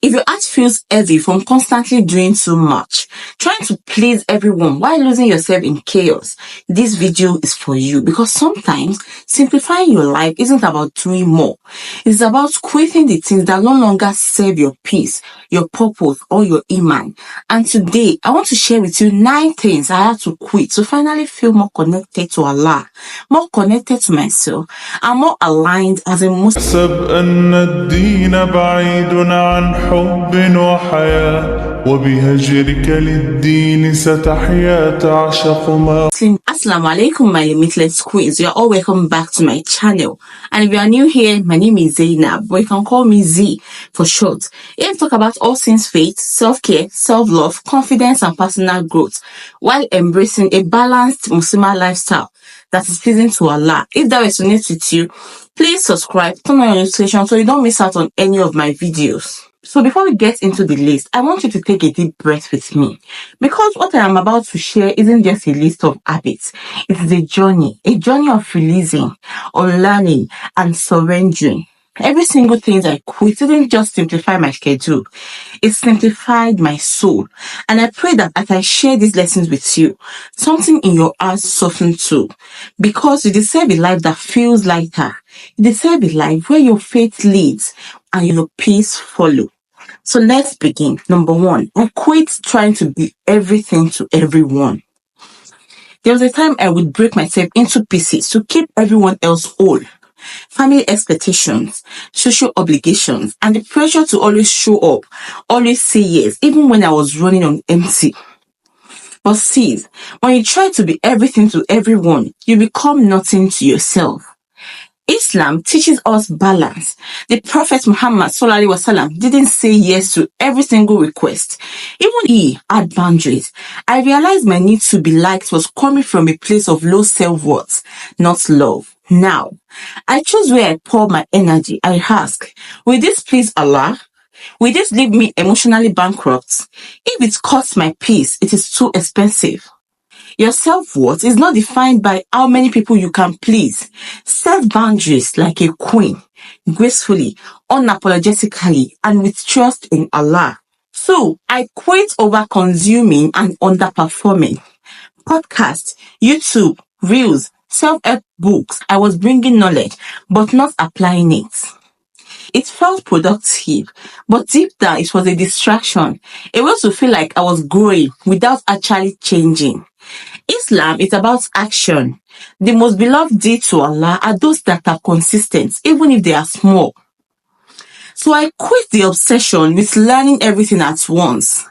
If your heart feels heavy from constantly doing too much, trying to please everyone while losing yourself in chaos, this video is for you, because sometimes simplifying your life isn't about doing more. It's about quitting the things that no longer serve your peace, your purpose, or your iman. And today, I want to share with you 9 things I had to quit to finally feel more connected to Allah, more connected to myself, and more aligned as a Muslim. حب وحياة وبهجرك للدين ستحيا تعشق ما. Assalamu alaikum, my Limitless Queens. You are all welcome back to my channel. And if you are new here, my name is Zainab, but you can call me Z for short. Here we talk about all things faith, self-care, self-love, confidence, and personal growth, while embracing a balanced Muslimah lifestyle that is pleasing to Allah. If that resonates with you, please subscribe, turn on your notifications so you don't miss out on any of my videos. So before we get into the list, I want you to take a deep breath with me, because what I am about to share isn't just a list of habits. It is a journey of releasing, unlearning, and surrendering. Every single thing I quit didn't just simplify my schedule, it simplified my soul. And I pray that as I share these lessons with you, something in your heart softens too, because you deserve a life that feels lighter. You deserve a life where your faith leads and your peace follow. So let's begin. Number 1, I quit trying to be everything to everyone. There was a time I would break myself into pieces to keep everyone else whole. Family expectations, social obligations, and the pressure to always show up, always say yes, even when I was running on empty. But see, when you try to be everything to everyone, you become nothing to yourself. Islam teaches us balance. The Prophet Muhammad ﷺ didn't say yes to every single request. Even he had boundaries. I realized my need to be liked was coming from a place of low self-worth, not love. Now, I choose where I pour my energy. I ask, will this please Allah? Will this leave me emotionally bankrupt? If it costs my peace, it is too expensive. Your self-worth is not defined by how many people you can please. Set boundaries like a queen, gracefully, unapologetically, and with trust in Allah. So, I quit over-consuming and underperforming. Podcasts, YouTube, reels, self-help books. I was bringing knowledge, but not applying it. It felt productive, but deep down it was a distraction. It was to feel like I was growing without actually changing. Islam is about action. The most beloved deeds to Allah are those that are consistent, even if they are small. So I quit the obsession with learning everything at once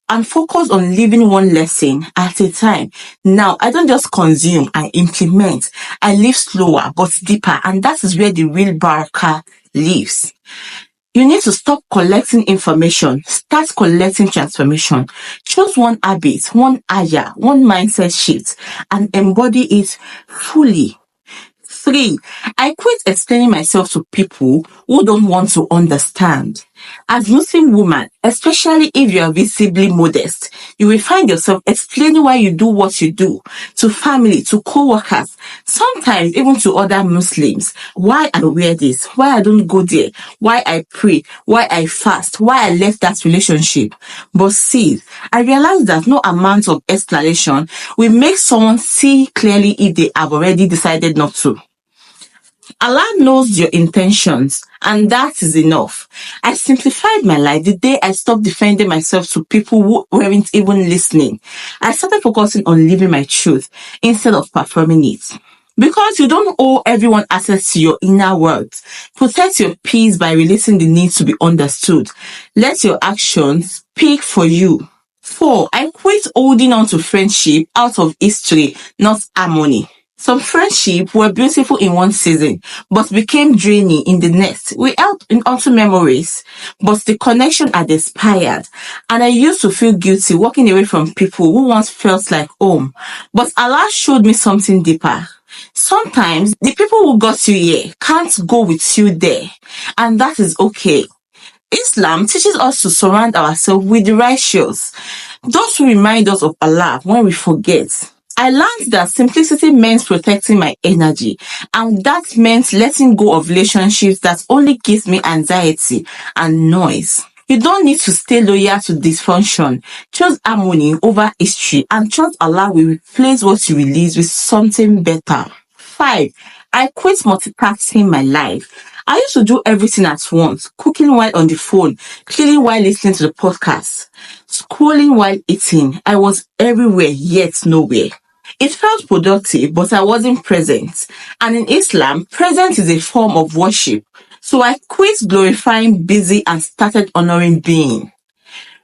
and focus on living one lesson at a time. Now, I don't just consume, I implement. I live slower but deeper, and that is where the real barakah lives. You need to stop collecting information, start collecting transformation. Choose one habit, one ayah, one mindset shift, and embody it fully. 3, I quit explaining myself to people who don't want to understand. As Muslim woman, especially if you are visibly modest, you will find yourself explaining why you do what you do to family, to co-workers, sometimes even to other Muslims. Why I wear this, why I don't go there, why I pray, why I fast, why I left that relationship. But see, I realized that no amount of explanation will make someone see clearly if they have already decided not to. Allah knows your intentions, and that is enough. I simplified my life the day I stopped defending myself to people who weren't even listening. I started focusing on living my truth instead of performing it. Because you don't owe everyone access to your inner world. Protect your peace by releasing the need to be understood. Let your actions speak for you. 4, I quit holding on to friendship out of history, not harmony. Some friendships were beautiful in one season, but became draining in the next. We held onto memories, but the connection had expired. And I used to feel guilty walking away from people who once felt like home. But Allah showed me something deeper. Sometimes the people who got you here can't go with you there, and that is okay. Islam teaches us to surround ourselves with the righteous, those who remind us of Allah when we forget. I learned that simplicity meant protecting my energy, and that meant letting go of relationships that only gives me anxiety and noise. You don't need to stay loyal to dysfunction. Choose harmony over history and trust Allah will replace what you release with something better. 5. I quit multitasking my life. I used to do everything at once, cooking while on the phone, cleaning while listening to the podcast, scrolling while eating. I was everywhere yet nowhere. It felt productive, but I wasn't present. And in Islam, presence is a form of worship. So I quit glorifying busy and started honoring being.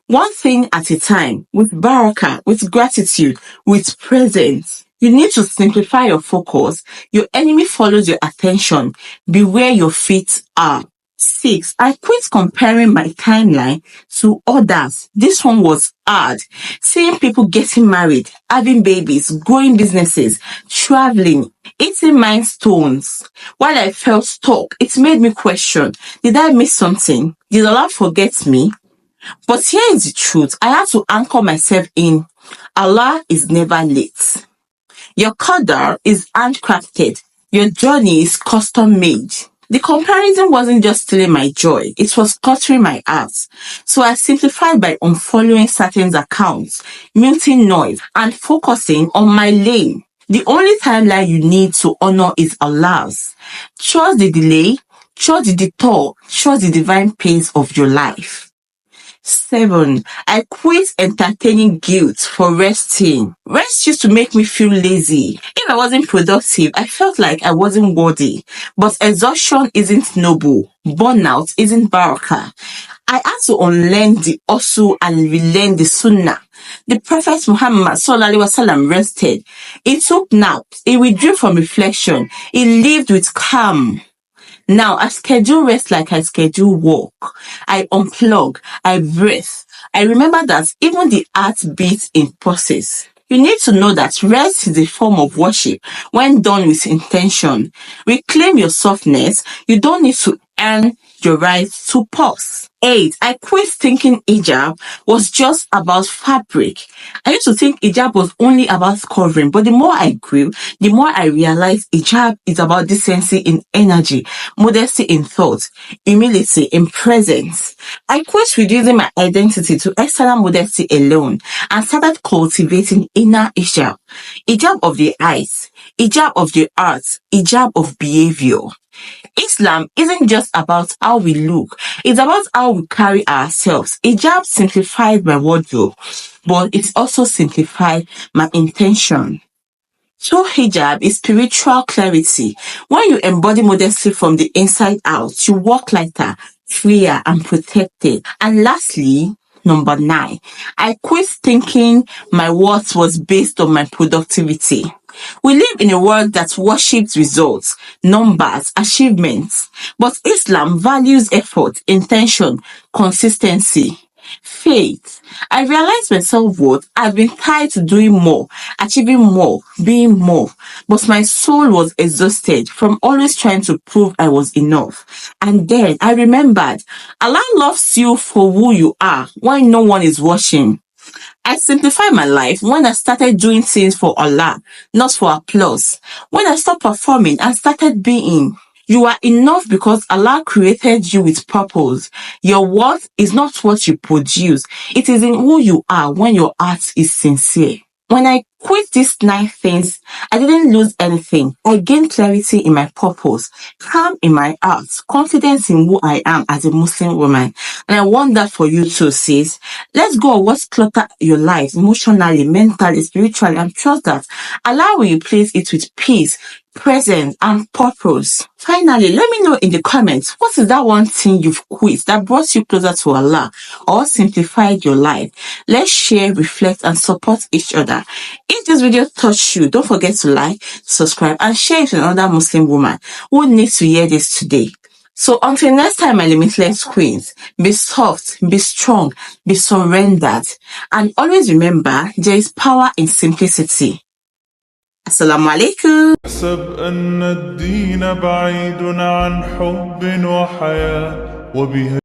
One thing at a time, with barakah, with gratitude, with presence. You need to simplify your focus. Your enemy follows your attention. Be where your feet are. 6. I quit comparing my timeline to others. This one was hard. Seeing people getting married, having babies, growing businesses, traveling, hitting milestones. While I felt stuck, it made me question, did I miss something? Did Allah forget me? But here is the truth. I had to anchor myself in Allah is never late. Your qadar is handcrafted. Your journey is custom made. The comparison wasn't just stealing my joy, it was cluttering my heart. So I simplified by unfollowing certain accounts, muting noise, and focusing on my lane. The only timeline you need to honor is Allah's. Trust the delay, trust the detour, trust the divine pace of your life. 7. I quit entertaining guilt for resting. Rest used to make me feel lazy. If I wasn't productive, I felt like I wasn't worthy. But exhaustion isn't noble. Burnout isn't barakah. I had to unlearn the hustle and relearn the sunnah. The Prophet Muhammad ﷺ rested. He took naps. He withdrew from reflection. He lived with calm. Now, I schedule rest like I schedule work. I unplug, I breathe. I remember that even the heart beats in process. You need to know that rest is a form of worship when done with intention. Reclaim your softness. You don't need to earn your right to pause. 8. I quit thinking hijab was just about fabric. I used to think hijab was only about covering, but the more I grew, the more I realized hijab is about decency in energy, modesty in thought, humility in presence. I quit reducing my identity to external modesty alone and started cultivating inner hijab. Hijab of the eyes, hijab of the heart, hijab of behavior. Islam isn't just about how we look, it's about how we carry ourselves. Hijab simplified my wardrobe, but it also simplified my intention. True hijab is spiritual clarity. When you embody modesty from the inside out, you walk lighter, freer, and protected. And lastly, number 9, I quit thinking my worth was based on my productivity. We live in a world that worships results, numbers, achievements, but Islam values effort, intention, consistency, faith. I realized my self-worth had been tied to doing more, achieving more, being more, but my soul was exhausted from always trying to prove I was enough. And then I remembered, Allah loves you for who you are when no one is watching. I simplified my life when I started doing things for Allah, not for applause. When I stopped performing and started being. You are enough because Allah created you with purpose. Your worth is not what you produce. It is in who you are when your heart is sincere. When I quit these 9 things, I didn't lose anything. I gained clarity in my purpose, calm in my heart, confidence in who I am as a Muslim woman. And I want that for you too, sis. Let's go on what's clutter your life emotionally, mentally, spiritually, and trust that Allah will replace it with peace, presence, and purpose. Finally, let me know in the comments, what is that one thing you've quit that brought you closer to Allah or simplified your life? Let's share, reflect, and support each other. If this video touched you, don't forget to like, subscribe, and share it with another Muslim woman who needs to hear this today. So until next time, my limitless queens, be soft, be strong, be surrendered, and always remember there is power in simplicity. Assalamu alaikum. أحسب أن الدين بعيد عن حب وحياة وبه